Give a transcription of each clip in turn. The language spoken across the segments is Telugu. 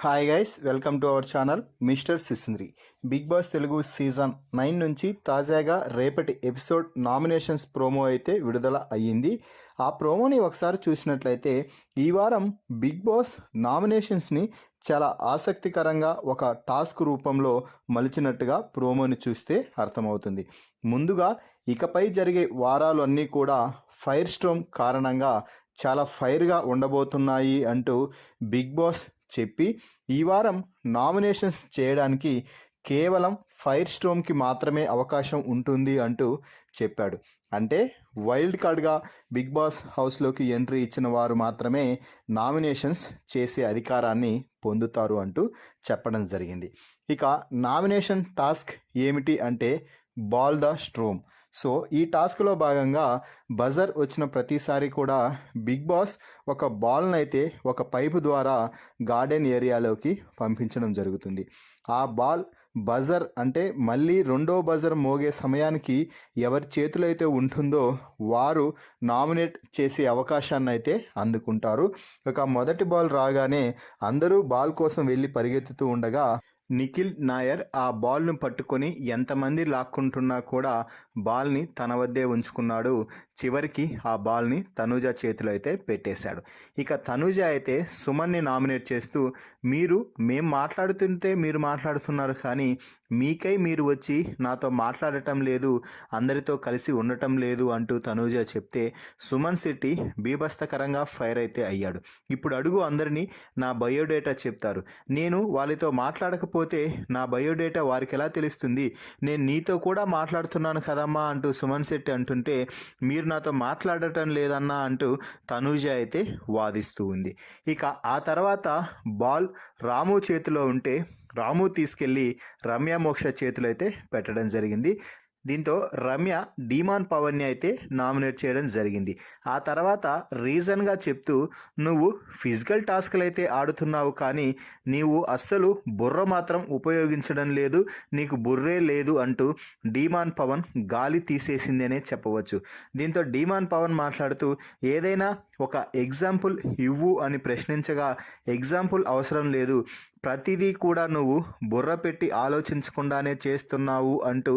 Hi guys, welcome to our channel Mister Sisindri. Bigg Boss Telugu season 9 నుంచి తాజాగా రేపటి ఎపిసోడ్ నామినేషన్స్ ప్రోమో అయితే విడుదల అయ్యింది. ఆ ప్రోమోని ఒకసారి చూసినట్లయితే ఈ వారం బిగ్ బాస్ నామినేషన్స్ని చాలా ఆసక్తికరంగా ఒక టాస్క్ రూపంలో మలిచినట్టుగా ప్రోమోని చూస్తే అర్థమవుతుంది. ముందుగా ఇకపై జరిగే వారాలు అన్నీ కూడా ఫైర్ స్టోమ్ కారణంగా చాలా ఫైర్గా ఉండబోతున్నాయి అంటూ బిగ్ బాస్ చెప్పి ఈ వారం నామినేషన్స్ చేయడానికి కేవలం ఫైర్ స్టోమ్కి మాత్రమే అవకాశం ఉంటుంది అంటూ చెప్పాడు. అంటే వైల్డ్ కార్డ్గా బిగ్ బాస్ హౌస్లోకి ఎంట్రీ ఇచ్చిన వారు మాత్రమే నామినేషన్స్ చేసే అధికారాన్ని పొందుతారు అంటూ చెప్పడం జరిగింది. ఇక నామినేషన్ టాస్క్ ఏమిటి అంటే బాల్ ద స్ట్రోమ్. సో ఈ టాస్క్లో భాగంగా బజర్ వచ్చిన ప్రతిసారి కూడా బిగ్ బాస్ ఒక బాల్ని అయితే ఒక పైపు ద్వారా గార్డెన్ ఏరియాలోకి పంపించడం జరుగుతుంది. ఆ బాల్ బజర్ అంటే మళ్ళీ రెండో బజర్ మోగే సమయానికి ఎవరి చేతిలో అయితే ఉంటుందో వారు నామినేట్ చేసే అవకాశాన్ని అయితే అందుకుంటారు. ఇక మొదటి బాల్ రాగానే అందరూ బాల్ కోసం వెళ్ళి పరిగెత్తుతూ ఉండగా నిఖిల్ నాయర్ ఆ బాల్ను పట్టుకొని ఎంతమంది లాక్కుంటున్నా కూడా బాల్ని తన వద్దే ఉంచుకున్నాడు. చివరికి ఆ బాల్ని తనూజ చేతిలో అయితే పెట్టేశాడు. ఇక తనూజ అయితే సుమన్ని నామినేట్ చేస్తూ మేం మాట్లాడుతుంటే మీరు మాట్లాడుతున్నారు, కానీ మీకై మీరు వచ్చి నాతో మాట్లాడటం లేదు, అందరితో కలిసి ఉండటం లేదు అంటూ తనూజ చెప్తే సుమన్ శెట్టి బీభత్సకరంగా ఫైర్ అయితే అయ్యాడు. ఇప్పుడు అడుగు అందరినీ నా బయోడేటా చెప్తారు, నేను వాళ్ళతో మాట్లాడకపోతే నా బయోడేటా వారికి ఎలా తెలుస్తుంది, నేను నీతో కూడా మాట్లాడుతున్నాను కదమ్మా అంటూ సుమన్ శెట్టి అంటుంటే మీరు నాతో మాట్లాడటం లేదన్నా అంటూ తనూజ అయితే వాదిస్తూ ఉంది. ఇక ఆ తర్వాత బాల్ రాము చేతిలో ఉంటే రాము తీసుకెళ్ళి రమ్య మోక్ష చేతిలో అయితే పెట్టడం జరిగింది. దీంతో రమ్య డీమాన్ పవన్ని అయితే నామినేట్ చేయడం జరిగింది. ఆ తర్వాత రీజన్గా చెప్తూ నువ్వు ఫిజికల్ టాస్క్లు అయితే ఆడుతున్నావు, కానీ నీవు అస్సలు బుర్ర మాత్రం ఉపయోగించడం లేదు, నీకు బుర్రే లేదు అంటూ డీమాన్ పవన్ గాలి తీసేసింది అనే చెప్పవచ్చు. దీంతో డీమాన్ పవన్ మాట్లాడుతూ ఏదైనా ఒక ఎగ్జాంపుల్ ఇవ్వు అని ప్రశ్నించగా ఎగ్జాంపుల్ అవసరం లేదు, ప్రతిదీ కూడా నువ్వు బుర్ర పెట్టి ఆలోచించకుండానే చేస్తున్నావు అంటూ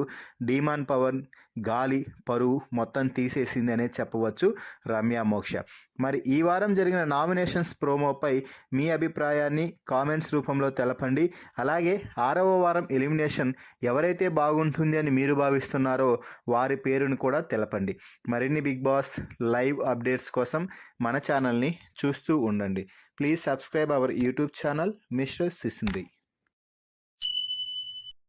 డీమాన్ పవన్ గాలి పరువు మొత్తం తీసేసింది అనే చెప్పవచ్చు రమ్య మోక్ష. మరి ఈ వారం జరిగిన నామినేషన్స్ ప్రోమోపై మీ అభిప్రాయాన్ని కామెంట్స్ రూపంలో తెలపండి. అలాగే 6వ వారం ఎలిమినేషన్ ఎవరైతే బాగుంటుంది అని మీరు భావిస్తున్నారో వారి పేరును కూడా తెలపండి. మరిన్ని బిగ్ బాస్ లైవ్ అప్డేట్స్ కోసం మన ఛానల్ని చూస్తూ ఉండండి. Please subscribe our YouTube channel Mister సిసింద్రి.